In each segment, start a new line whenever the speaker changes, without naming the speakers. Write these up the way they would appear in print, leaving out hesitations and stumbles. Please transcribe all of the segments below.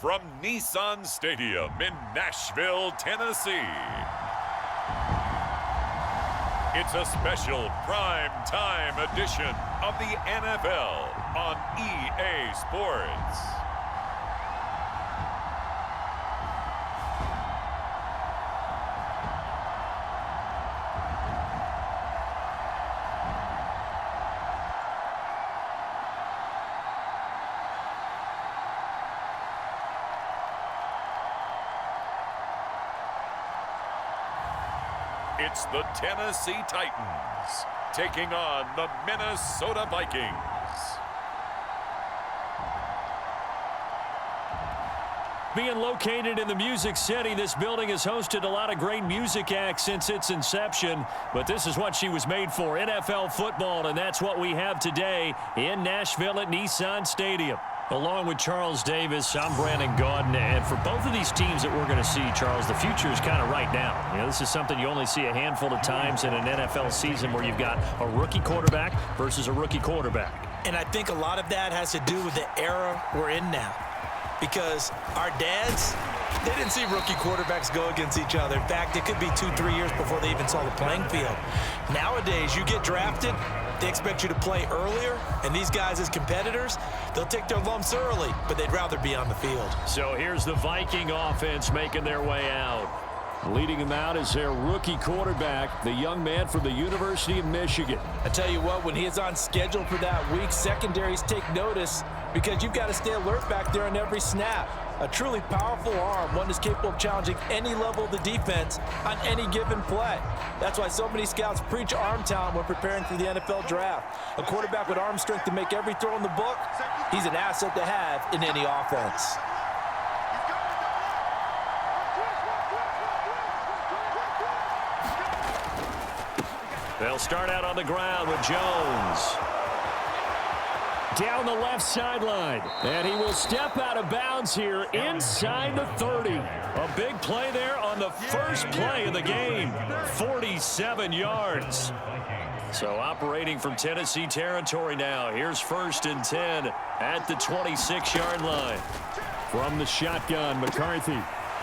from Nissan Stadium in Nashville, Tennessee. It's a special prime time edition of the NFL on EA Sports. It's the Tennessee Titans taking on the Minnesota Vikings.
Being located in the Music City, this building has hosted a lot of great music acts since its inception, but this is what she was made for, NFL football, and that's what we have today in Nashville at Nissan Stadium. Along with Charles Davis, I'm Brandon Gaudin, and for both of these teams that we're going to see, Charles, the future is kind of right now. You know, this is something you only see a handful of times in an NFL season where you've got a rookie quarterback versus a rookie quarterback.
And I think a lot of that has to do with the era we're in now. Because our dads, they didn't see rookie quarterbacks go against each other. In fact, it could be 2-3 years before they even saw the playing field. Nowadays, you get drafted, they expect you to play earlier, and these guys as competitors, they'll take their lumps early, but they'd rather be on the field.
So here's the Viking offense making their way out. Leading them out is their rookie quarterback, the young man from the University of Michigan.
I tell you what, when he is on schedule for that week, secondaries take notice because you've got to stay alert back there on every snap. A truly powerful arm, one that's capable of challenging any level of the defense on any given play. That's why so many scouts preach arm talent when preparing for the NFL draft. A quarterback with arm strength to make every throw in the book, he's an asset to have in any offense.
They'll start out on the ground with Jones. Down the left sideline. And he will step out of bounds here inside the 30. A big play there on the first play of the game. 47 yards. So operating from Tennessee territory now. Here's 1st and 10 at the 26-yard line. From the shotgun, McCarthy.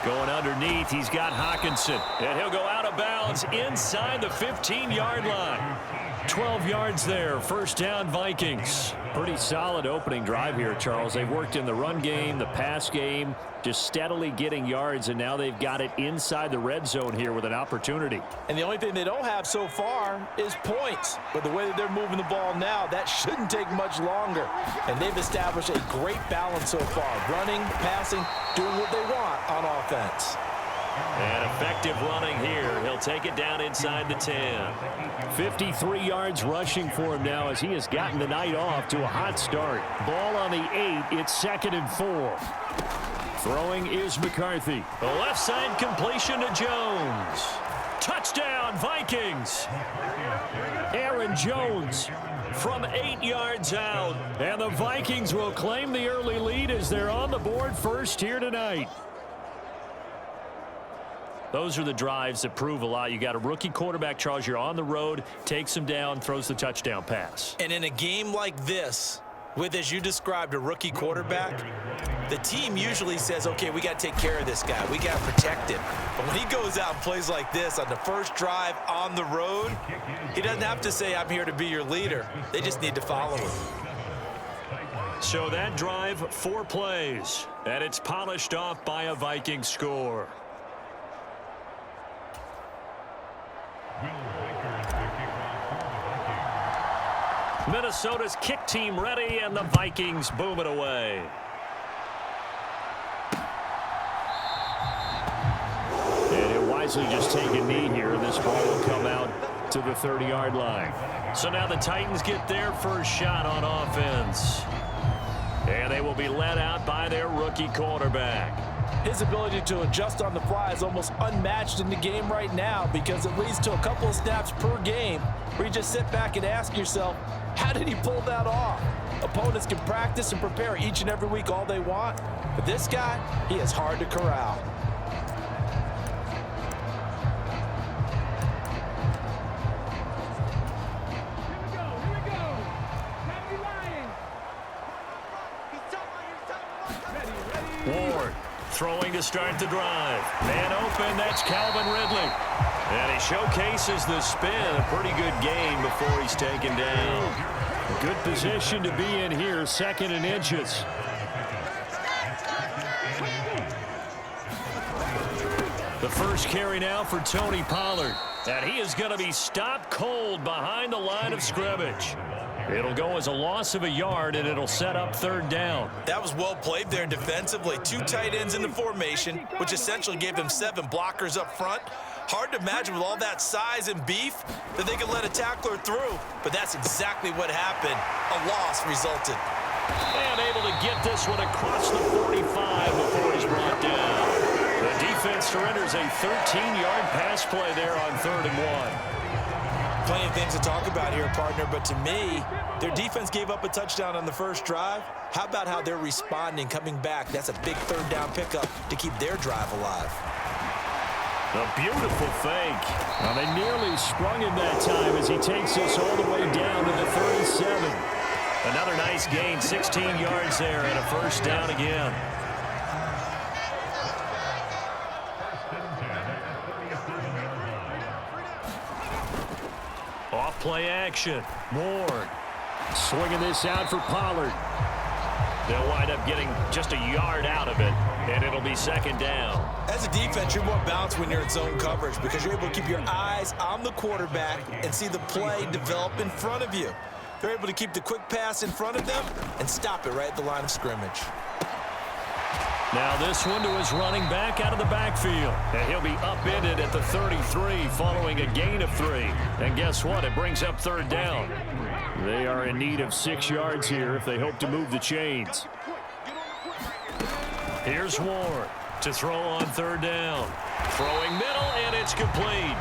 Going underneath, he's got Hawkinson. And he'll go out of bounds inside the 15-yard line. 12 yards there, 1st down Vikings. Pretty solid opening drive here, Charles. They've worked in the run game, the pass game, just steadily getting yards, and now they've got it inside the red zone here with an opportunity.
And the only thing they don't have so far is points. But the way that they're moving the ball now, that shouldn't take much longer. And they've established a great balance so far. Running, passing, doing what they want on offense.
And effective running here. He'll take it down inside the 10. 53 yards rushing for him now as he has gotten the night off to a hot start. Ball on the 8. It's 2nd and 4. Throwing is McCarthy. The left side completion to Jones. Touchdown, Vikings. Aaron Jones from 8 yards out. And the Vikings will claim the early lead as they're on the board first here tonight. Those are the drives that prove a lot. You got a rookie quarterback, Charles. You're on the road, takes him down, throws the touchdown pass.
And in a game like this, with, as you described, a rookie quarterback, the team usually says, okay, we got to take care of this guy. We got to protect him. But when he goes out and plays like this on the first drive on the road, he doesn't have to say, I'm here to be your leader. They just need to follow him.
So that drive, 4 plays, and it's polished off by a Viking score. Minnesota's kick team ready, and the Vikings boom it away. And he'll wisely just take a knee here. This ball will come out to the 30-yard line. So now the Titans get their first shot on offense. And they will be led out by their rookie quarterback.
His ability to adjust on the fly is almost unmatched in the game right now because it leads to a couple of snaps per game where you just sit back and ask yourself, how did he pull that off? Opponents can practice and prepare each and every week all they want, but this guy, he is hard to corral.
Ward Throwing to start the drive. Man open, that's Calvin Ridley. And he showcases the spin. A pretty good gain before he's taken down. Good position to be in here, 2nd and inches. The first carry now for Tony Pollard. And he is going to be stopped cold behind the line of scrimmage. It'll go as a loss of a yard, and it'll set up 3rd down.
That was well played there defensively. 2 tight ends in the formation, which essentially gave them 7 blockers up front. Hard to imagine with all that size and beef that they could let a tackler through, but that's exactly what happened. A loss resulted.
And able to get this one across the 45 before he's brought down. The defense surrenders a 13-yard pass play there on 3rd and 1.
Plenty of things to talk about here, partner, but to me, their defense gave up a touchdown on the first drive. How about how they're responding, coming back? That's a big 3rd down pickup to keep their drive alive.
A beautiful fake. Well, they nearly sprung him that time as he takes us all the way down to the 37. Another nice gain, 16 yards there, and a 1st down again. Off play action. Ward swinging this out for Pollard. They'll wind up getting just a yard out of it, and it'll be 2nd down.
As a defense, you're more balanced when you're in zone coverage because you're able to keep your eyes on the quarterback and see the play develop in front of you. They're able to keep the quick pass in front of them and stop it right at the line of scrimmage.
Now this one to his running back out of the backfield. And he'll be upended at the 33 following a gain of 3. And guess what? It brings up 3rd down. They are in need of 6 yards here if they hope to move the chains. Here's Ward to throw on 3rd down. Throwing middle, and it's complete.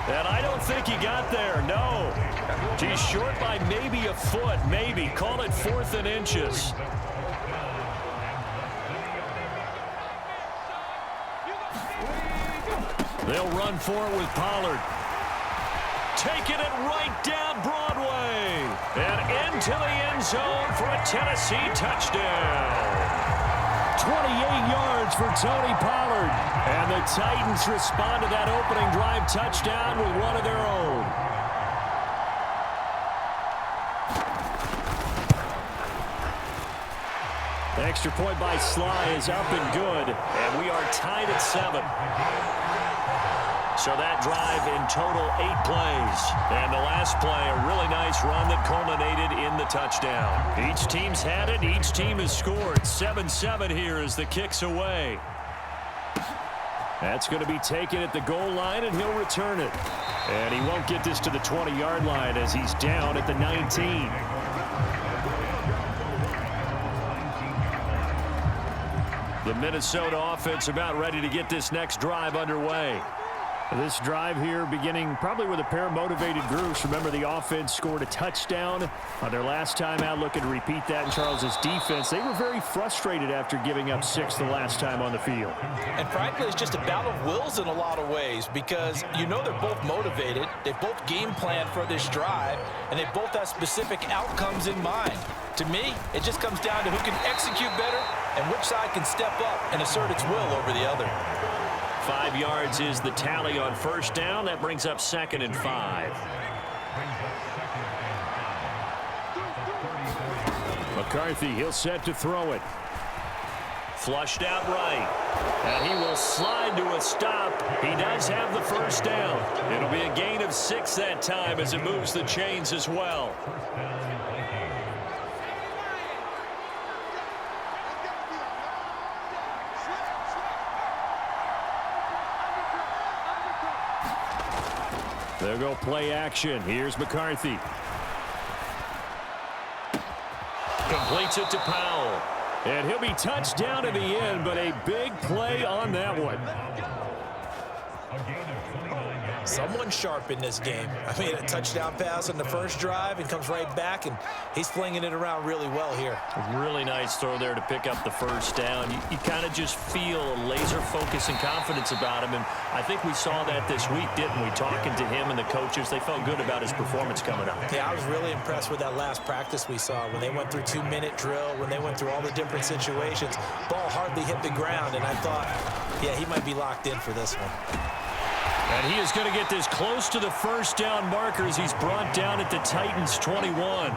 And I don't think he got there, no. He's short by maybe a foot, maybe. Call it 4th and inches. They'll run for it with Pollard. Taking it right down Broadway. And into the end zone for a Tennessee touchdown. 28 yards for Tony Pollard. And the Titans respond to that opening drive touchdown with one of their own. Extra point by Sly is up and good. And we are tied at 7. So that drive in total 8 plays. And the last play, a really nice run that culminated in the touchdown. Each team's had it. Each team has scored. 7-7 here as the kick's away. That's going to be taken at the goal line, and he'll return it. And he won't get this to the 20-yard line as he's down at the 19. The Minnesota offense about ready to get this next drive underway. This drive here beginning probably with a pair of motivated groups. Remember, the offense scored a touchdown on their last time out, looking to repeat that in Charles's defense. They were very frustrated after giving up 6 the last time on the field.
And frankly, it's just a battle of wills in a lot of ways because you know they're both motivated. They both game plan for this drive, and they both have specific outcomes in mind. To me, it just comes down to who can execute better and which side can step up and assert its will over the other.
5 yards is the tally on 1st down. That brings up 2nd and 5. McCarthy, he'll set to throw it. Flushed out right. And he will slide to a stop. He does have the 1st down. It'll be a gain of 6 that time as it moves the chains as well. They'll go play action. Here's McCarthy. Completes it to Powell. And he'll be touched down at the end, but a big play on that one.
Someone sharp in this game. I mean, a touchdown pass on the first drive and comes right back, and he's flinging it around really well here.
A really nice throw there to pick up the first down. You kind of just feel a laser focus and confidence about him, and I think we saw that this week, didn't we? Talking to him and the coaches, they felt good about his performance coming up.
Yeah, I was really impressed with that last practice we saw when they went through 2-minute drill, when they went through all the different situations. Ball hardly hit the ground, and I thought, yeah, he might be locked in for this one.
And he is going to get this close to the first down marker as he's brought down at the Titans 21.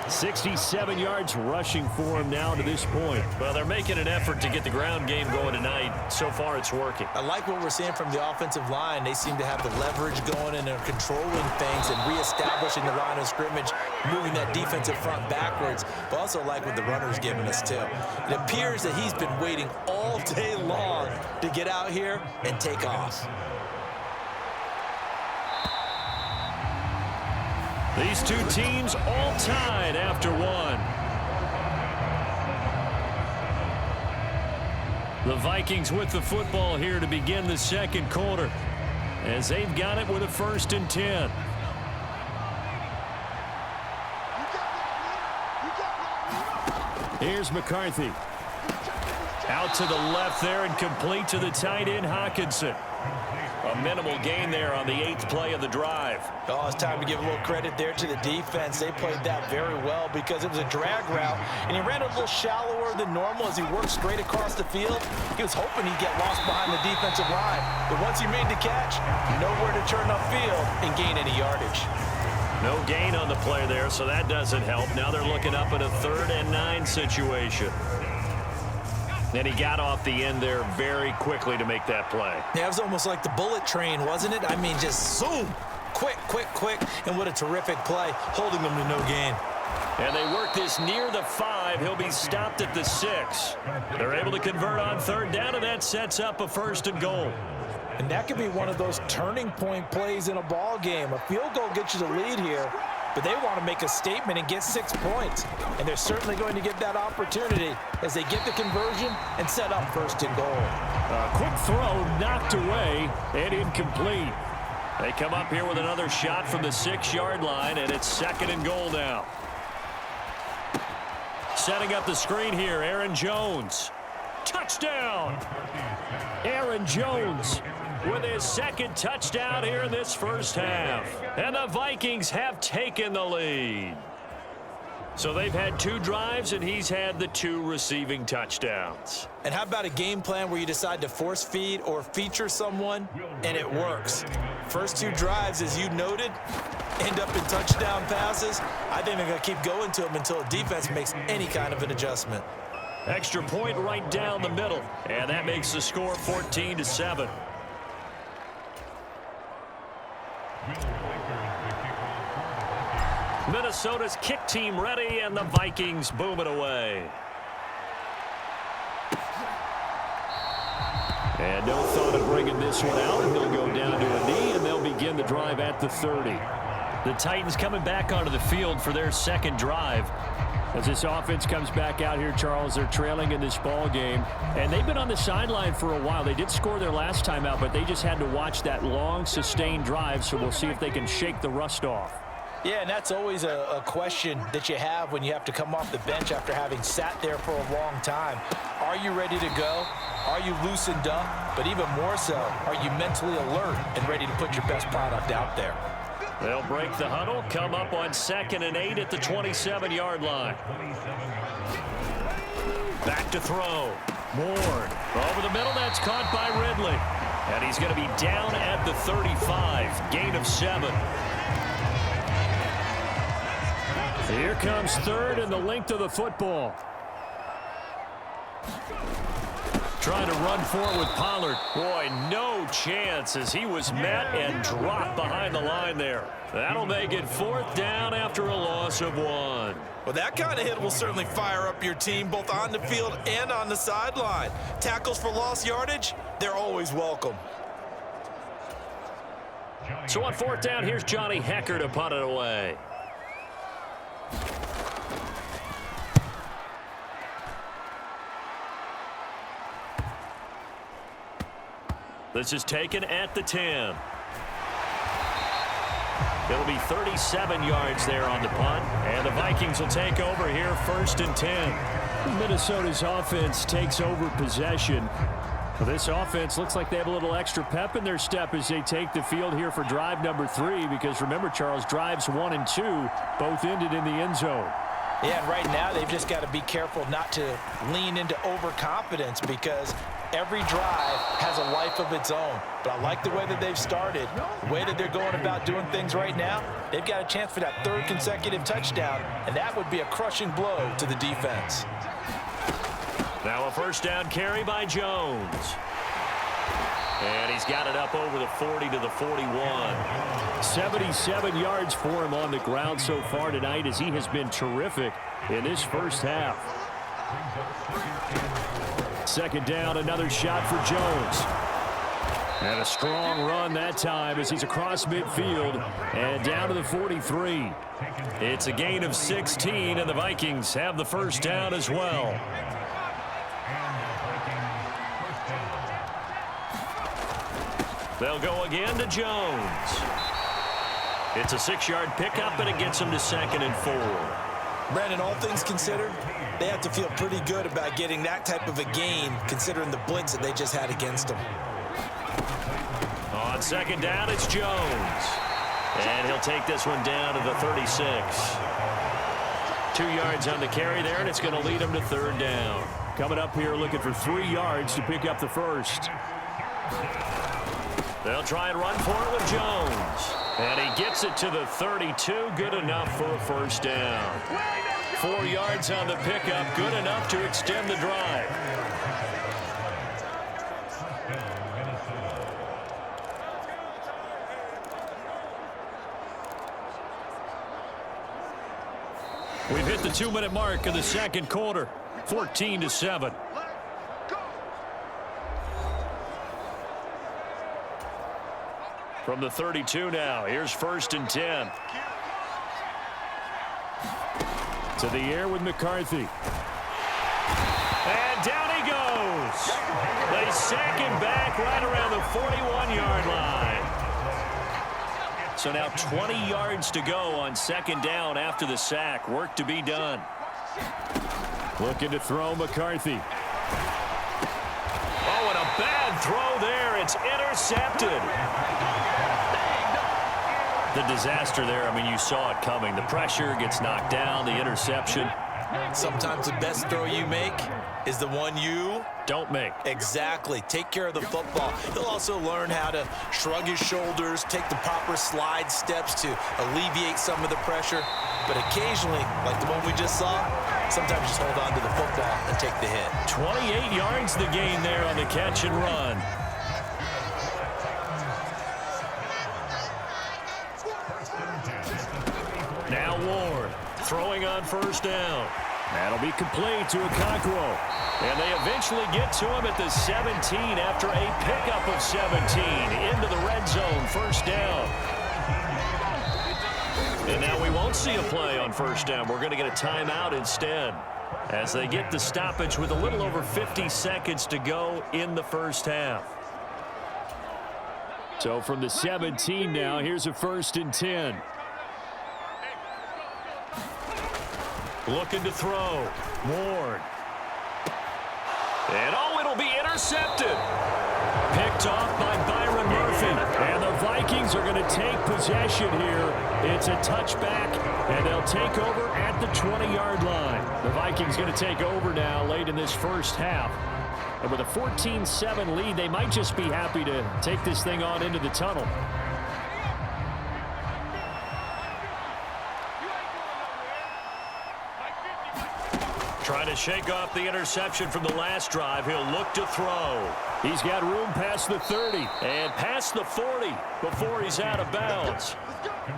67 yards rushing for him now to this point. Well, they're making an effort to get the ground game going tonight. So far, it's working.
I like what we're seeing from the offensive line. They seem to have the leverage going, and they're controlling things and reestablishing the line of scrimmage, moving that defensive front backwards. But also like what the runner's giving us, too. It appears that he's been waiting all day long to get out here and take off.
These two teams all tied after one. The Vikings with the football here to begin the second quarter, as they've got it with a 1st and 10. Here's McCarthy. Out to the left there and complete to the tight end, Hockenson. A minimal gain there on the 8th play of the drive.
Oh, it's time to give a little credit there to the defense. They played that very well because it was a drag route, and he ran a little shallower than normal as he worked straight across the field. He was hoping he'd get lost behind the defensive line, but once he made the catch, nowhere to turn upfield and gain any yardage.
No gain on the play there, so that doesn't help. Now they're looking up at a 3rd and 9 situation. And he got off the end there very quickly to make that play.
Yeah, it was almost like the bullet train, wasn't it? I mean, just zoom. Quick, quick, quick. And what a terrific play, holding them to no gain.
And they work this near the 5. He'll be stopped at the 6. They're able to convert on 3rd down, and that sets up a 1st and goal.
And that could be one of those turning point plays in a ball game. A field goal gets you the lead here, but they want to make a statement and get 6 points. And they're certainly going to get that opportunity as they get the conversion and set up 1st and goal.
A quick throw knocked away and incomplete. They come up here with another shot from the 6-yard line, and it's 2nd and goal now. Setting up the screen here, Aaron Jones. Touchdown! Aaron Jones with his 2nd touchdown here in this first half. And the Vikings have taken the lead. So they've had 2 drives, and he's had the 2 receiving touchdowns.
And how about a game plan where you decide to force feed or feature someone, and it works? First 2 drives, as you noted, end up in touchdown passes. I think they're going to keep going to them until the defense makes any kind of an adjustment.
Extra point right down the middle, and that makes the score 14-7. Minnesota's kick team ready, and the Vikings boom it away. And no thought of bringing this one out. He'll go down to a knee, and they'll begin the drive at the 30. The Titans coming back onto the field for their 2nd drive. As this offense comes back out here, Charles, they're trailing in this ball game. And they've been on the sideline for a while. They did score their last time out, but they just had to watch that long, sustained drive, so we'll see if they can shake the rust off.
Yeah, and that's always a question that you have when you have to come off the bench after having sat there for a long time. Are you ready to go? Are you loosened up? But even more so, are you mentally alert and ready to put your best product out there?
They'll break the huddle, come up on 2nd and 8 at the 27-yard line. Back to throw. Ward over the middle. That's caught by Ridley. And he's going to be down at the 35. Gain of 7. Here comes 3rd and the length of the football. Trying to run for it with Pollard. Boy, no chance as he was met and dropped behind the line there. That'll make it 4th down after a loss of 1.
Well, that kind of hit will certainly fire up your team both on the field and on the sideline. Tackles for lost yardage, they're always welcome.
So on 4th down, here's Johnny Hecker to punt it away. This is taken at the 10. It'll be 37 yards there on the punt. And the Vikings will take over here 1st and 10. Minnesota's offense takes over possession. This offense looks like they have a little extra pep in their step as they take the field here for drive number 3, because remember, Charles, drives 1 and 2 both ended in the end zone.
Yeah, and right now they've just got to be careful not to lean into overconfidence, because every drive has a life of its own. But I like the way that they've started, the way that they're going about doing things right now. They've got a chance for that 3rd consecutive touchdown, and that would be a crushing blow to the defense.
Now a 1st down carry by Jones. And he's got it up over the 40 to the 41. 77 yards for him on the ground so far tonight, as he has been terrific in this first half. 2nd down, another shot for Jones. And a strong run that time as he's across midfield and down to the 43. It's a gain of 16, and the Vikings have the 1st down as well. They'll go again to Jones. It's a 6-yard pickup, and it gets him to 2nd and 4.
Brandon, all things considered, they have to feel pretty good about getting that type of a gain, considering the blitz that they just had against them.
On 2nd down, it's Jones. And he'll take this one down to the 36. 2 yards on the carry there, and it's going to lead him to 3rd down. Coming up here looking for 3 yards to pick up the 1st. They'll try and run for it with Jones. And he gets it to the 32. Good enough for a 1st down. 4 yards on the pickup. Good enough to extend the drive. We've hit the 2-minute mark of the 2nd quarter. 14-7. From the 32 now, here's 1st and 10. To the air with McCarthy. And down he goes. They sack him back right around the 41-yard line. So now 20 yards to go on 2nd down after the sack. Work to be done. Looking to throw McCarthy. Oh, and a bad throw there. It's intercepted. The disaster there, I mean, you saw it coming. The pressure gets knocked down, the interception.
Sometimes the best throw you make is the one you
don't make.
Exactly. Take care of the football. He'll also learn how to shrug his shoulders, take the proper slide steps to alleviate some of the pressure. But occasionally, like the one we just saw, sometimes just hold on to the football and take the hit.
28 yards the gain there on the catch and run. Now Ward throwing on 1st down. That'll be complete to Okonkwo. And they eventually get to him at the 17 after a pickup of 17 into the red zone. 1st down. And now we won't see a play on 1st down. We're going to get a timeout instead, as they get the stoppage with a little over 50 seconds to go in the first half. So from the 17 now, here's a 1st and 10. Looking to throw. Ward. And oh, it'll be intercepted. Picked off by Byron Murphy. And the Vikings are going to take possession here. It's a touchback, and they'll take over at the 20-yard line. The Vikings going to take over now late in this first half. And with a 14-7 lead, they might just be happy to take this thing on into the tunnel. Trying to shake off the interception from the last drive. He'll look to throw. He's got room past the 30 and past the 40 before he's out of bounds.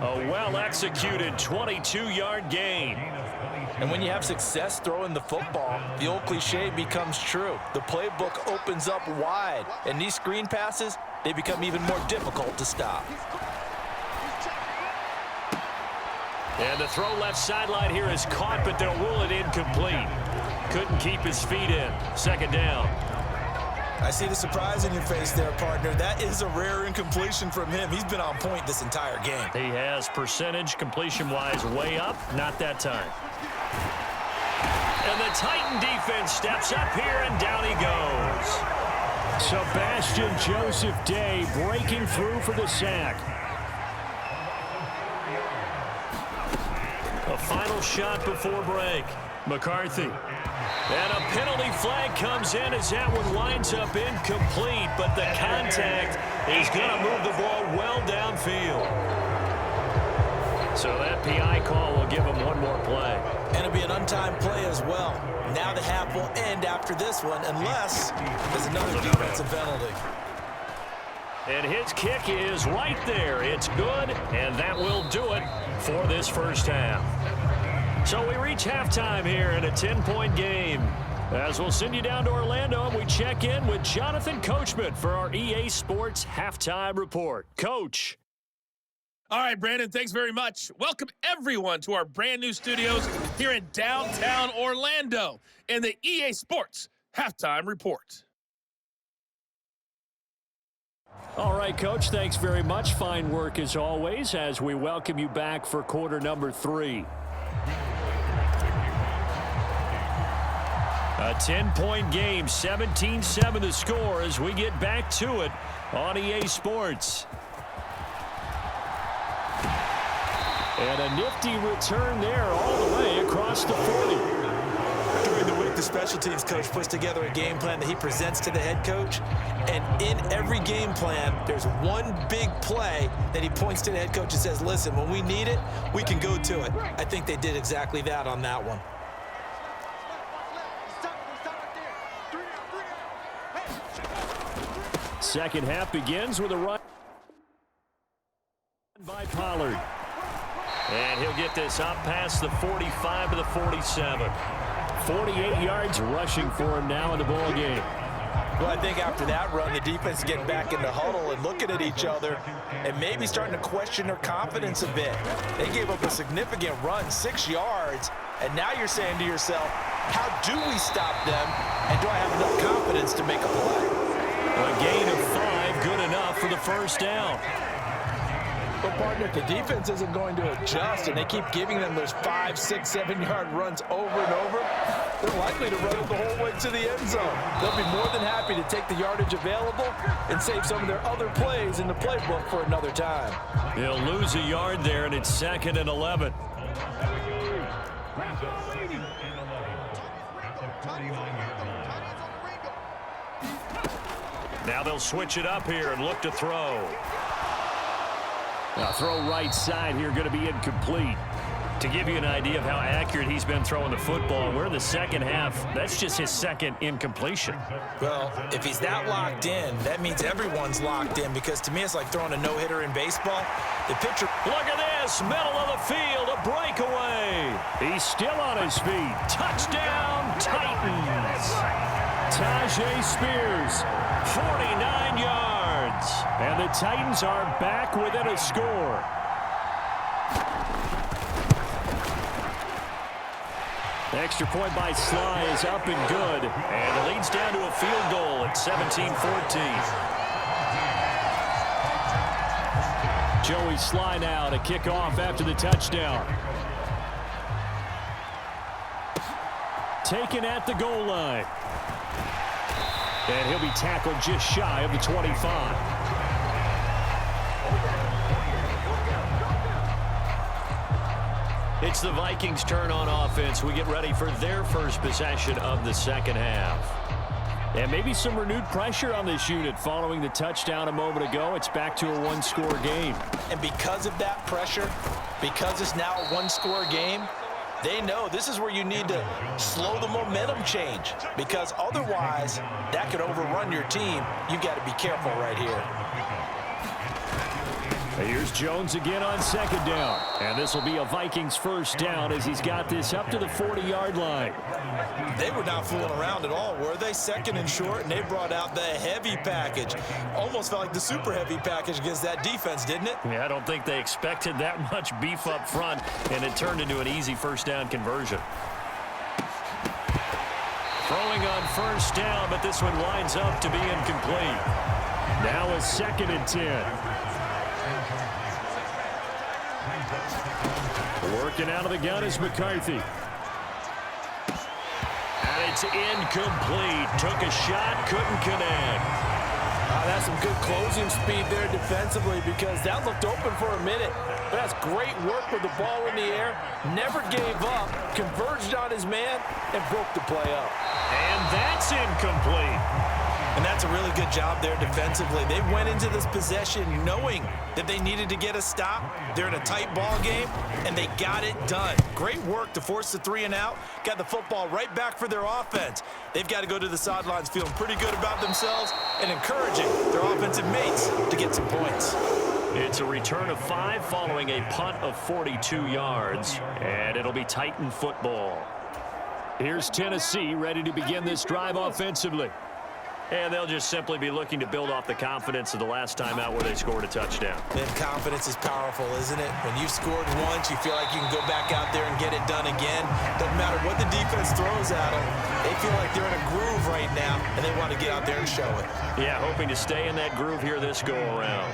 A well-executed 22-yard gain.
And when you have success throwing the football, the old cliche becomes true. The playbook opens up wide, and these screen passes, they become even more difficult to stop.
And the throw left sideline here is caught, but they'll rule it incomplete. Couldn't keep his feet in. 2nd down.
I see the surprise in your face there, partner. That is a rare incompletion from him. He's been on point this entire game.
He has percentage completion-wise way up. Not that time. And the Titan defense steps up here, and down he goes. Sebastian Joseph Day breaking through for the sack. A final shot before break. McCarthy. And a penalty flag comes in as that one winds up incomplete, but the contact is going to move the ball well downfield. So that PI call will give him one more play.
And it'll be an untimed play as well. Now the half will end after this one, unless there's another defensive penalty.
And his kick is right there. It's good, and that will do it for this first half. So we reach halftime here in a 10-point game. As we'll send you down to Orlando, and we check in with Jonathan Coachman for our EA Sports Halftime Report. Coach.
All right, Brandon, thanks very much. Welcome, everyone, to our brand new studios here in downtown Orlando in the EA Sports Halftime Report.
All right, Coach, thanks very much. Fine work as always as we welcome you back for quarter number 3. A 10-point game, 17-7 the score as we get back to it on EA Sports. And a nifty return there all the way across the 40.
During the week, the special teams coach puts together a game plan that he presents to the head coach. And in every game plan, there's one big play that he points to the head coach and says, listen, when we need it, we can go to it. I think they did exactly that on that one.
Second half begins with a run by Pollard. And he'll get this up past the 45 to the 47. 48 yards rushing for him now in the ball game.
Well, I think after that run, the defense is getting back in the huddle and looking at each other and maybe starting to question their confidence a bit. They gave up a significant run, 6 yards, and now you're saying to yourself, how do we stop them, and do I have enough confidence to make a play?
A gain of 5, good enough for the first down.
But, partner, if the defense isn't going to adjust and they keep giving them those 5, 6, 7-yard runs over and over, they're likely to run it the whole way to the end zone. They'll be more than happy to take the yardage available and save some of their other plays in the playbook for another time.
He'll lose a yard there, and it's 2nd and 11. Now they'll switch it up here and look to throw. Now throw right side here, going to be incomplete. To give you an idea of how accurate he's been throwing the football, we're in the second half. That's just his second incompletion.
Well, if he's that locked in, that means everyone's locked in, because to me it's like throwing a no-hitter in baseball. The pitcher...
Look at this, middle of the field, a breakaway. He's still on his feet. Touchdown, Titans. Tajay Spears, 49 yards. And the Titans are back within a score. Extra point by Sly is up and good. And it leads down to a field goal at 17-14. Joey Sly now to kick off after the touchdown. Taken at the goal line. And he'll be tackled just shy of the 25. It's the Vikings' turn on offense. We get ready for their first possession of the second half. And maybe some renewed pressure on this unit following the touchdown a moment ago. It's back to a one-score game.
And because of that pressure, because it's now a one-score game, they know this is where you need to slow the momentum change, because otherwise that could overrun your team. You've got to be careful right here.
Here's Jones again on second down. And this will be a Vikings first down as he's got this up to the 40-yard line.
They were not fooling around at all, were they? Second and short, and they brought out the heavy package. Almost felt like the super heavy package against that defense, didn't it?
Yeah, I don't think they expected that much beef up front, and it turned into an easy first down conversion. Throwing on on first down, but this one winds up to be incomplete. Now a 2nd and 10. Working out of the gun is McCarthy. And it's incomplete. Took a shot, couldn't connect.
That's some good closing speed there defensively because that looked open for a minute. But that's great work with the ball in the air. Never gave up, converged on his man, and broke the play up.
And that's incomplete.
And that's a really good job there defensively. They went into this possession knowing that they needed to get a stop. They're in a tight ball game, and they got it done. Great work to force the 3 and out. Got the football right back for their offense. They've got to go to the sidelines feeling pretty good about themselves and encouraging their offensive mates to get some points.
It's a return of 5 following a punt of 42 yards, and it'll be Titan football. Here's Tennessee ready to begin this drive offensively. And they'll just simply be looking to build off the confidence of the last time out where they scored a touchdown.
And confidence is powerful, isn't it? When you've scored once, you feel like you can go back out there and get it done again. Doesn't matter what the defense throws at them. They feel like they're in a groove right now, and they want to get out there and show it.
Yeah, hoping to stay in that groove here this go-around.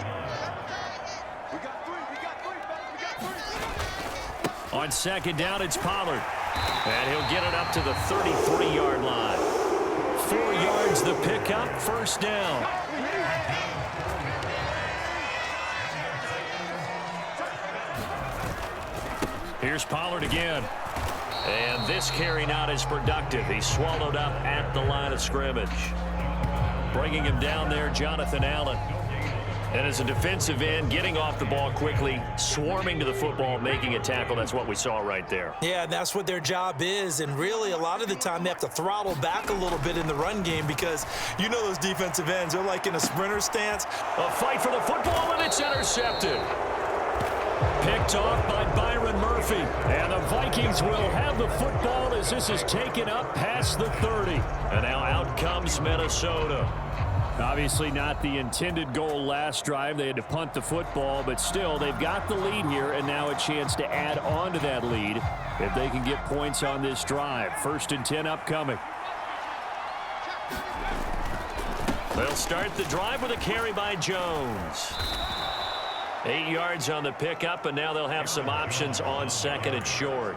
On 2nd down, it's Pollard. And he'll get it up to the 33-yard line. 4 yards the pickup, first down. Here's Pollard again. And this carry not as productive. He's swallowed up at the line of scrimmage. Bringing him down there, Jonathan Allen. And as a defensive end, getting off the ball quickly, swarming to the football, making a tackle. That's what we saw right there.
Yeah, that's what their job is. And really, a lot of the time, they have to throttle back a little bit in the run game because you know those defensive ends. They're like in a sprinter stance.
A fight for the football, and it's intercepted. Picked off by Byron Murphy. And the Vikings will have the football as this is taken up past the 30. And now out comes Minnesota. Obviously not the intended goal last drive. They had to punt the football, but still they've got the lead here and now a chance to add on to that lead if they can get points on this drive. 1st and 10 upcoming. They'll start the drive with a carry by Jones. 8 yards on the pickup, and now they'll have some options on 2nd and short.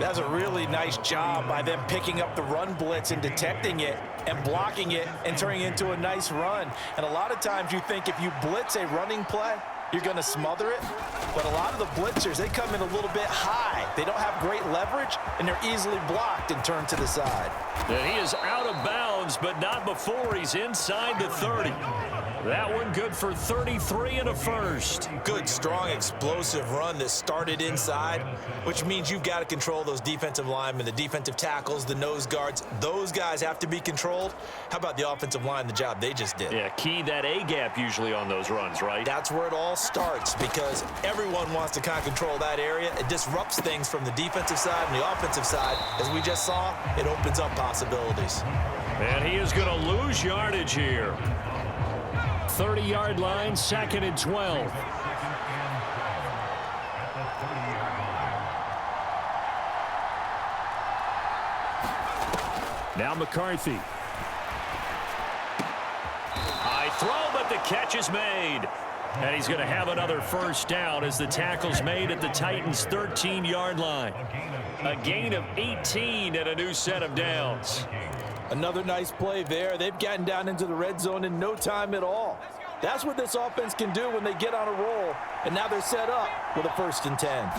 That's a really nice job by them picking up the run blitz and detecting it and blocking it and turning it into a nice run. And a lot of times you think if you blitz a running play, you're going to smother it. But a lot of the blitzers, they come in a little bit high. They don't have great leverage, and they're easily blocked and turned to the side.
And he is out of bounds, but not before he's inside the 30. That one good for 33 and a first.
Good, strong, explosive run that started inside, which means you've got to control those defensive linemen, the defensive tackles, the nose guards. Those guys have to be controlled. How about the offensive line, the job they just did?
Yeah, key that A-gap usually on those runs, right?
That's where it all starts because everyone wants to kind of control that area. It disrupts things from the defensive side and the offensive side. As we just saw, it opens up possibilities.
And he is going to lose yardage here. 30-yard line, 2nd and 12. Now McCarthy. High throw, but the catch is made. And he's going to have another first down as the tackle's made at the Titans' 13-yard line. A gain of 18 and a new set of downs.
Another nice play there. They've gotten down into the red zone in no time at all. That's what this offense can do when they get on a roll. And now they're set up with a 1st and 10.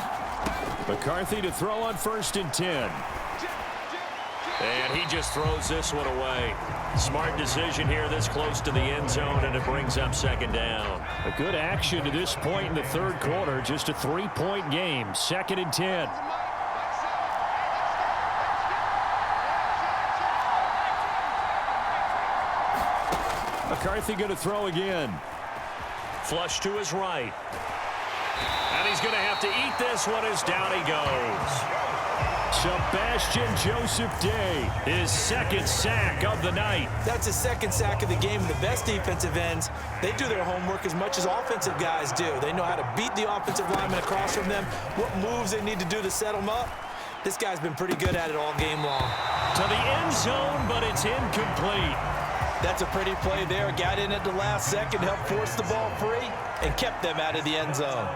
McCarthy to throw on 1st and 10. And he just throws this one away. Smart decision here this close to the end zone, and it brings up 2nd down. A good action to this point in the 3rd quarter. Just a 3-point game. 2nd and 10. McCarthy going to throw again. Flush to his right. And he's going to have to eat this one as down he goes. Sebastian Joseph Day, his 2nd sack of the night.
That's his 2nd sack of the game. The best defensive ends, they do their homework as much as offensive guys do. They know how to beat the offensive lineman across from them, what moves they need to do to set them up. This guy's been pretty good at it all game long.
to the end zone, but it's incomplete.
That's a pretty play there. Got in at the last second, helped force the ball free, and kept them out of the end zone.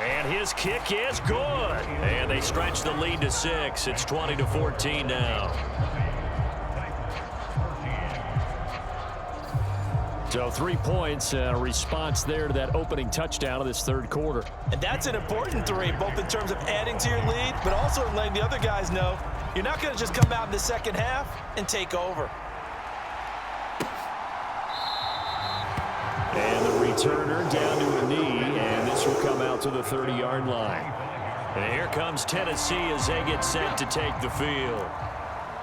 And his kick is good. And they stretch the lead to 6. It's 20-14 now. So 3 points, a response there to that opening touchdown of this third quarter.
And that's an important 3, both in terms of adding to your lead, but also in letting the other guys know you're not going to just come out in the second half and take over.
And the returner down to a knee, and this will come out to the 30-yard line. And here comes Tennessee as they get set to take the field.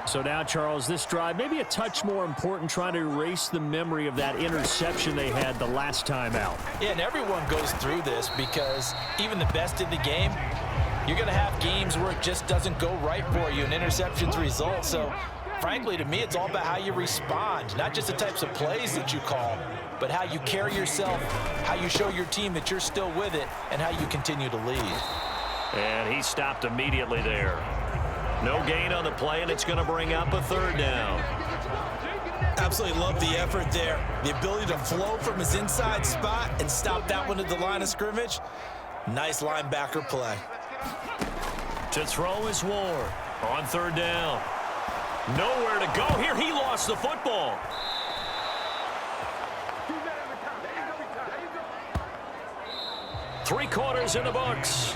So now, Charles, this drive maybe a touch more important, trying to erase the memory of that interception they had the last time out.
Yeah, and everyone goes through this because even the best in the game, you're going to have games where it just doesn't go right for you, and interceptions result. So, frankly, to me, it's all about how you respond, not just the types of plays that you call, but how you carry yourself, how you show your team that you're still with it, and how you continue to lead.
And he stopped immediately there. No gain on the play, and it's going to bring up a third down.
Absolutely love the effort there. The ability to flow from his inside spot and stop that one at the line of scrimmage. Nice linebacker play.
To throw is Ward on third down. Nowhere to go here. He lost the football. Three quarters in the books.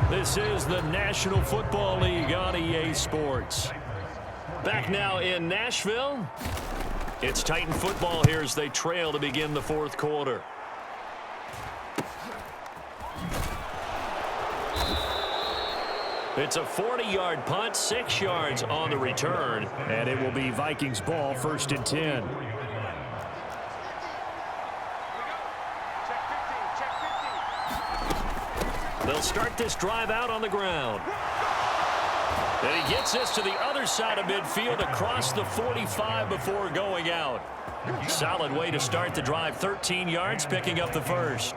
This is the National Football League on EA Sports. Back now in Nashville. It's Titan football here as they trail to begin the fourth quarter. It's a 40-yard punt, 6 yards on the return, and it will be Vikings ball, 1st and 10. They'll start this drive out on the ground. And he gets this to the other side of midfield across the 45 before going out. Solid way to start the drive. 13 yards, picking up the first.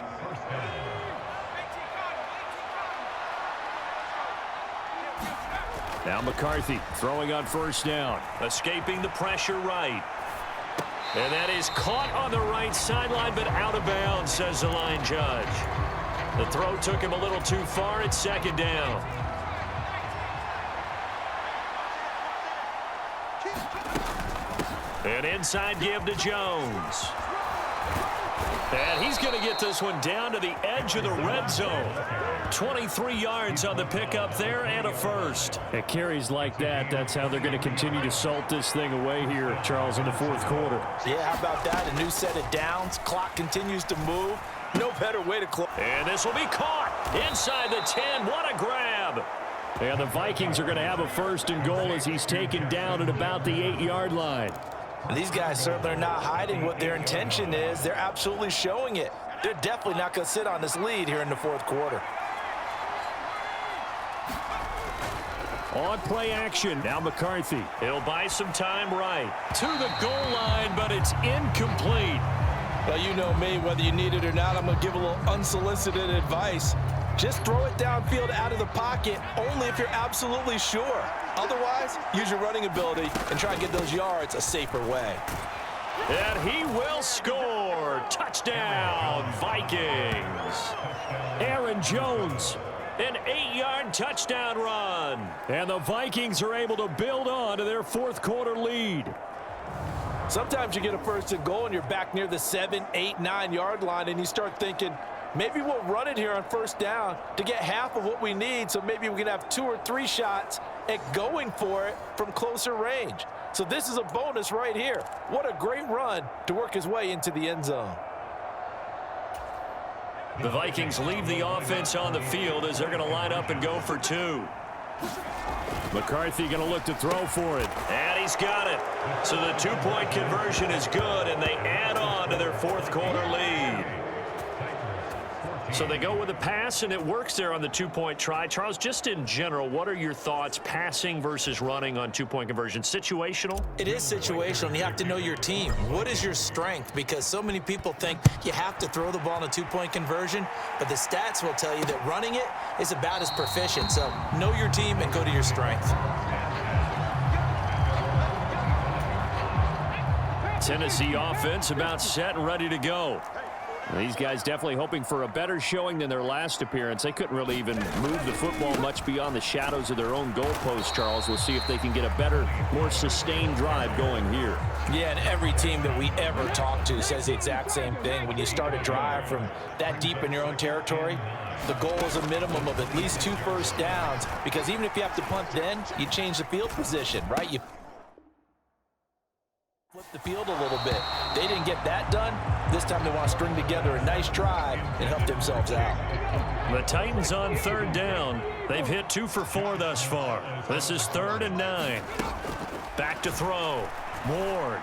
Now McCarthy throwing on first down. Escaping the pressure right. And that is caught on the right sideline, but out of bounds, says the line judge. The throw took him a little too far. It's 2nd down. An inside give to Jones. And he's going to get this one down to the edge of the red zone. 23 yards on the pickup there and a first. At carries like that, that's how they're going to continue to salt this thing away here, Charles, in the fourth quarter.
Yeah, how about that? A new set of downs. Clock continues to move. No better way to close.
And this will be caught inside the 10. What a grab. And the Vikings are going to have a 1st and goal as he's taken down at about the 8-yard line.
And these guys certainly are not hiding what their intention is. They're absolutely showing it. They're definitely not going to sit on this lead here in the fourth quarter.
On play action. Now McCarthy. He'll buy some time right. To the goal line, but it's incomplete.
Well, you know me, whether you need it or not, I'm going to give a little unsolicited advice. Just throw it downfield out of the pocket, only if you're absolutely sure. Otherwise, use your running ability and try and get those yards a safer way.
And he will score. Touchdown, Vikings. Aaron Jones, an 8-yard touchdown run. And the Vikings are able to build on to their fourth quarter lead.
Sometimes you get a 1st and goal and you're back near the 7, 8, 9-yard line and you start thinking, maybe we'll run it here on 1st down to get half of what we need, so maybe we can have 2 or 3 shots at going for it from closer range. So this is a bonus right here. What a great run to work his way into the end zone.
The Vikings leave the offense on the field as they're going to line up and go for 2. McCarthy going to look to throw for it. And he's got it. So the 2-point conversion is good, and they add on to their fourth quarter lead. So they go with a pass, and it works there on the two-point try. Charles, just in general, what are your thoughts passing versus running on two-point conversion? Situational?
It is situational, and you have to know your team. What is your strength? Because so many people think you have to throw the ball in a two-point conversion, but the stats will tell you that running it is about as proficient. So know your team and go to your strength.
Tennessee offense about set and ready to go. These guys definitely hoping for a better showing than their last appearance. They couldn't really even move the football much beyond the shadows of their own goalpost, Charles. We'll see if they can get a better, more sustained drive going here.
Yeah, and every team that we ever talk to says the exact same thing. When you start a drive from that deep in your own territory, the goal is a minimum of at least 2 first downs, because even if you have to punt then, you change the field position, right? You flip the field a little bit. They didn't get that done. This time they want to string together a nice drive and help themselves out.
The Titans on 3rd down. They've hit 2 for 4 thus far. This is 3rd and 9. Back to throw. Ward.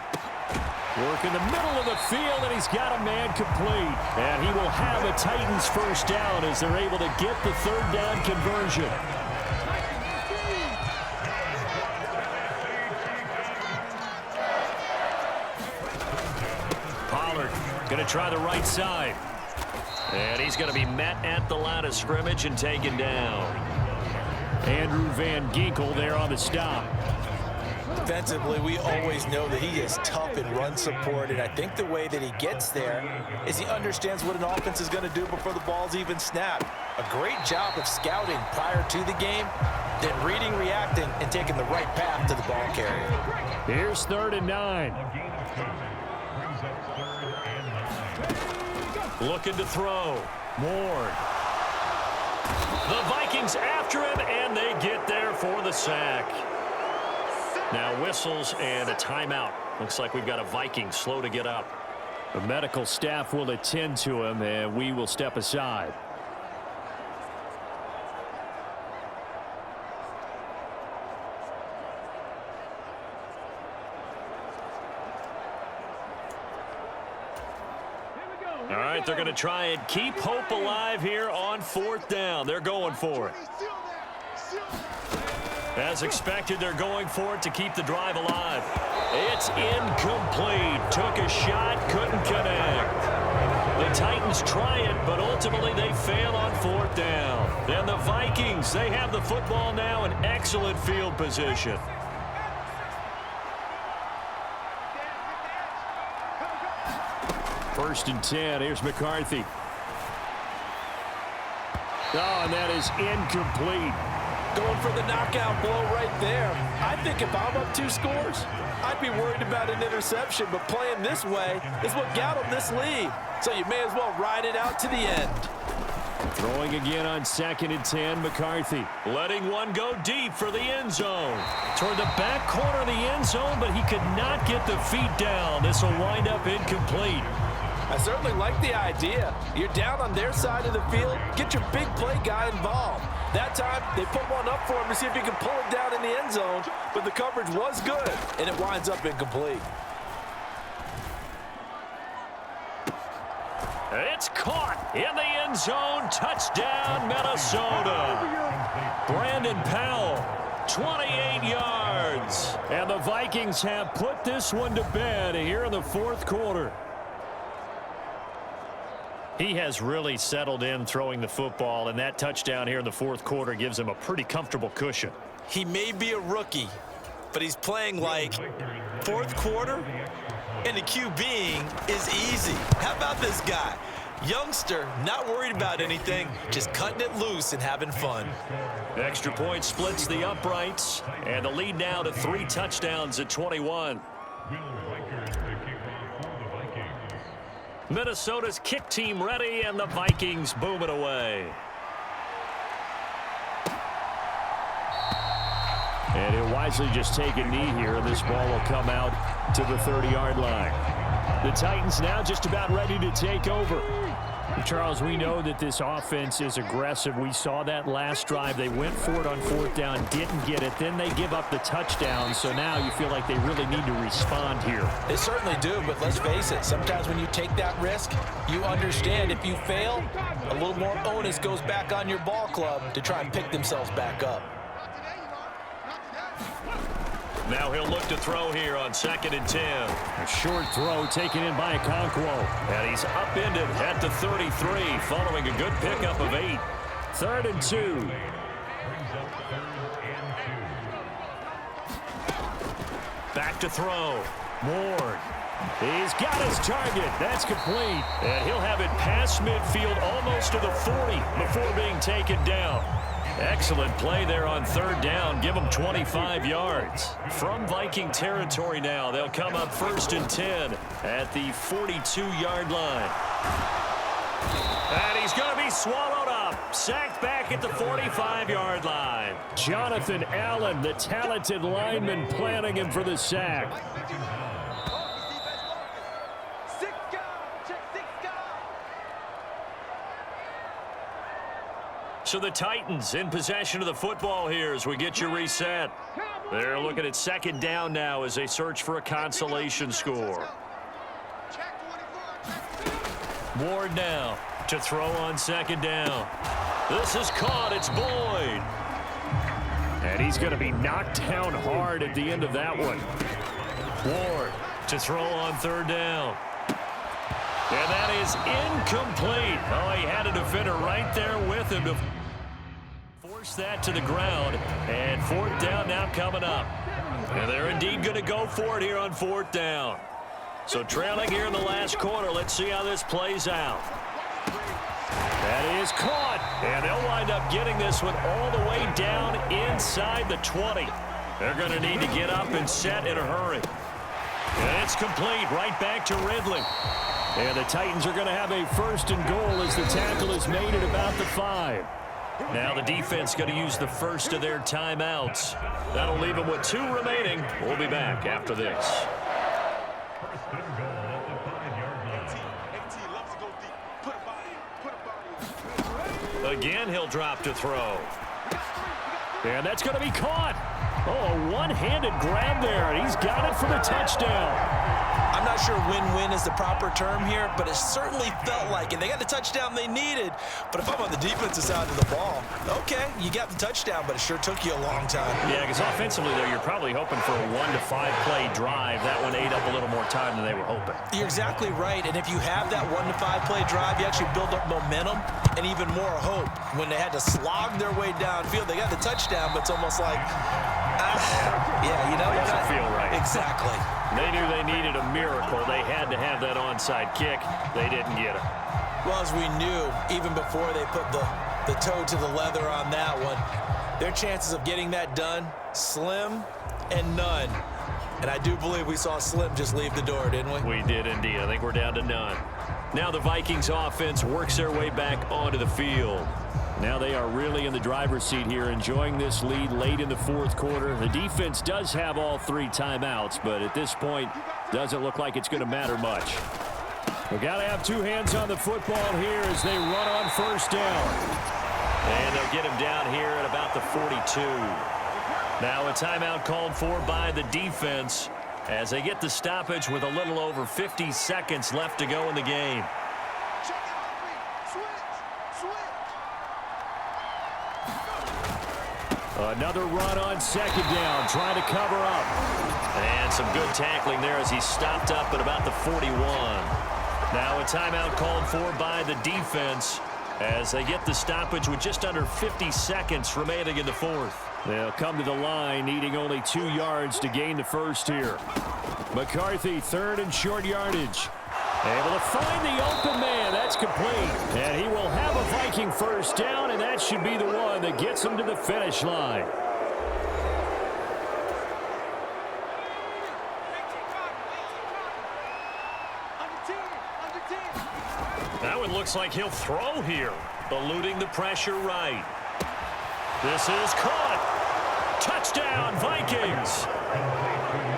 Work in the middle of the field, and he's got a man complete. And he will have a Titans first down as they're able to get the 3rd down conversion. Going to try the right side. And he's going to be met at the line of scrimmage and taken down. Andrew Van Ginkel there on the stop.
Defensively, we always know that he is tough in run support, and I think the way that he gets there is he understands what an offense is going to do before the ball's even snapped. A great job of scouting prior to the game, then reading, reacting, and taking the right path to the ball carrier.
Here's 3rd and 9. Looking to throw. Ward. The Vikings after him, and they get there for the sack. Now whistles and a timeout. Looks like we've got a Viking slow to get up. The medical staff will attend to him, and we will step aside. All right, they're going to try and keep hope alive here on 4th down. They're going for it. As expected, they're going for it to keep the drive alive. It's incomplete. Took a shot, couldn't connect. The Titans try it, but ultimately they fail on 4th down. And the Vikings, they have the football now in excellent field position. First and 10. Here's McCarthy. Oh, and that is incomplete.
Going for the knockout blow right there. I think if I'm up 2 scores, I'd be worried about an interception, but playing this way is what got him this lead. So you may as well ride it out to the end.
Throwing again on 2nd and 10, McCarthy. Letting one go deep for the end zone. Toward the back corner of the end zone, but he could not get the feet down. This will wind up incomplete.
I certainly like the idea. You're down on their side of the field. Get your big play guy involved. That time, they put one up for him to see if he can pull it down in the end zone, but the coverage was good, and it winds up incomplete.
It's caught in the end zone. Touchdown, Minnesota. Brandon Powell, 28 yards. And the Vikings have put this one to bed here in the 4th quarter. He has really settled in throwing the football, and that touchdown here in the 4th quarter gives him a pretty comfortable cushion.
He may be a rookie, but he's playing like 4th quarter, and the QBing is easy. How about this guy? Youngster, not worried about anything, just cutting it loose and having fun.
Extra point splits the uprights, and the lead now to 3 touchdowns at 21. Minnesota's kick team ready, and the Vikings boom it away. And he'll wisely just take a knee here, and this ball will come out to the 30-yard line. The Titans now just about ready to take over. Charles, we know that this offense is aggressive. We saw that last drive. They went for it on 4th down, didn't get it. Then they give up the touchdown. So now you feel like they really need to respond here.
They certainly do, but let's face it. Sometimes when you take that risk, you understand if you fail, a little more onus goes back on your ball club to try and pick themselves back up.
Now he'll look to throw here on 2nd and 10. A short throw taken in by Okonkwo. And he's upended at the 33 following a good pickup of 8. 3rd and 2. Back to throw. Ward. He's got his target. That's complete. And he'll have it past midfield almost to the 40 before being taken down. Excellent play there on 3rd down. Give them 25 yards. From Viking territory now, they'll come up 1st and 10 at the 42-yard line. And he's going to be swallowed up. Sacked back at the 45-yard line. Jonathan Allen, the talented lineman, planning him for the sack. So the Titans in possession of the football here as we get you reset. They're looking at 2nd down now as they search for a consolation score. Ward now to throw on 2nd down. This is caught. It's Boyd. And he's going to be knocked down hard at the end of that one. Ward to throw on 3rd down. And that is incomplete. Oh, he had a defender right there with him to force that to the ground. And 4th down now coming up. And they're indeed going to go for it here on 4th down. So trailing here in the last quarter. Let's see how this plays out. That is caught. And they'll wind up getting this one all the way down inside the 20. They're going to need to get up and set in a hurry. And it's complete right back to Ridley. And the Titans are going to have a 1st and goal as the tackle is made at about the 5. Now the defense going to use the first of their timeouts. That'll leave them with 2 remaining. We'll be back after this. Again, he'll drop to throw. And that's going to be caught. Oh, a one-handed grab there. He's got it for the touchdown.
I'm not sure win-win is the proper term here, but it certainly felt like it. They got the touchdown they needed, but if I'm on the defensive side of the ball, okay, you got the touchdown, but it sure took you a long time.
Yeah, because offensively, though, you're probably hoping for a 1 to 5 play drive. That one ate up a little more time than they were hoping.
You're exactly right, and if you have that 1 to 5 play drive, you actually build up momentum and even more hope. When they had to slog their way downfield, they got the touchdown, but it's almost like, yeah, you know,
it doesn't feel right.
Exactly.
They knew they needed a miracle. They had to have that onside kick. They didn't get it.
Well, as we knew, even before they put the toe to the leather on that one, their chances of getting that done, slim and none. And I do believe we saw Slim just leave the door, didn't we?
We did indeed. I think we're down to none. Now the Vikings offense works their way back onto the field. Now they are really in the driver's seat here, enjoying this lead late in the 4th quarter. The defense does have all 3 timeouts, but at this point, doesn't look like it's going to matter much. We've got to have 2 hands on the football here as they run on 1st down. And they'll get him down here at about the 42. Now a timeout called for by the defense as they get the stoppage with a little over 50 seconds left to go in the game. Another run on 2nd down, trying to cover up. And some good tackling there as he stopped up at about the 41. Now a timeout called for by the defense as they get the stoppage with just under 50 seconds remaining in the 4th. They'll come to the line, needing only 2 yards to gain the 1st here. McCarthy, 3rd and short yardage. Able to find the open man. That's complete. And he will have a Viking 1st down, and that should be the one that gets him to the finish line. That one looks like he'll throw here, eluding the pressure right. This is caught. Touchdown, Vikings.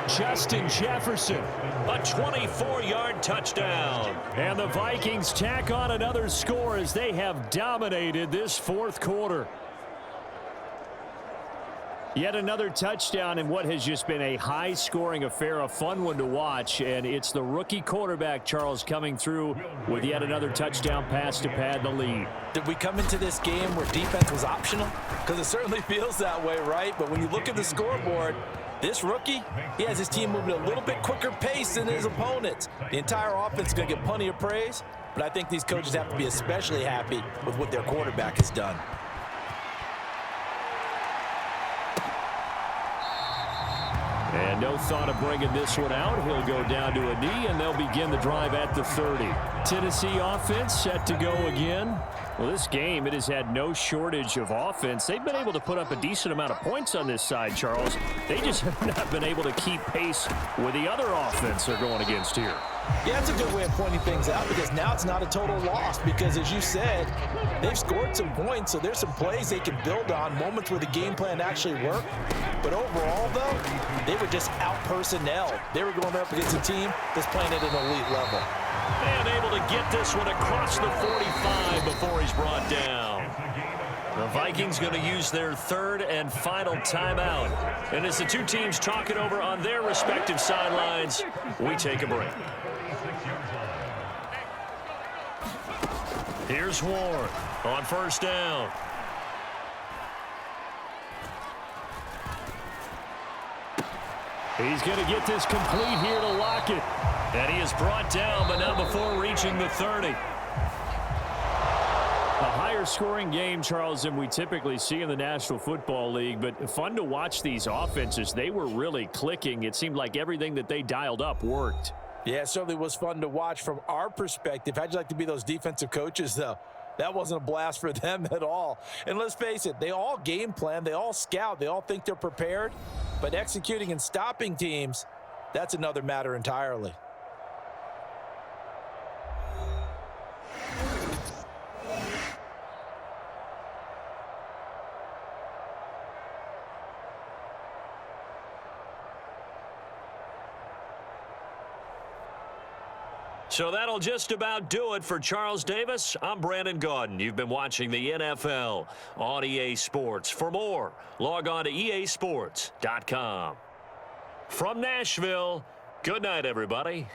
Justin Jefferson, a 24-yard touchdown. And the Vikings tack on another score as they have dominated this fourth quarter. Yet another touchdown in what has just been a high-scoring affair, a fun one to watch. And it's the rookie quarterback, Charles, coming through with yet another touchdown pass to pad the lead.
Did we come into this game where defense was optional? Because it certainly feels that way, right? But when you look at the scoreboard, this rookie, he has his team moving at a little bit quicker pace than his opponents. The entire offense is going to get plenty of praise, but I think these coaches have to be especially happy with what their quarterback has done.
And no thought of bringing this one out. He'll go down to a knee, and they'll begin the drive at the 30. Tennessee offense set to go again. Well, this game, it has had no shortage of offense. They've been able to put up a decent amount of points on this side, Charles. They just have not been able to keep pace with the other offense they're going against here.
Yeah, that's a good way of pointing things out, because now it's not a total loss, because as you said, they've scored some points, so there's some plays they can build on, moments where the game plan actually worked. But overall, though, they were just out-personnel. They were going up against a team that's playing at an elite level.
And able to get this one across the 45 before he's brought down. The Vikings going to use their third and final timeout. And as the two teams talk it over on their respective sidelines, we take a break. Here's Warren on first down. He's going to get this complete here to lock it. And he is brought down, but not before reaching the 30. A higher scoring game, Charles, than we typically see in the National Football League, but fun to watch these offenses. They were really clicking. It seemed like everything that they dialed up worked.
Yeah, it certainly was fun to watch from our perspective. How'd you like to be those defensive coaches, though? That wasn't a blast for them at all. And let's face it, they all game plan, they all scout, they all think they're prepared. But executing and stopping teams, that's another matter entirely.
So that'll just about do it for Charles Davis. I'm Brandon Gaudin. You've been watching the NFL on EA Sports. For more, log on to easports.com. From Nashville, good night, everybody.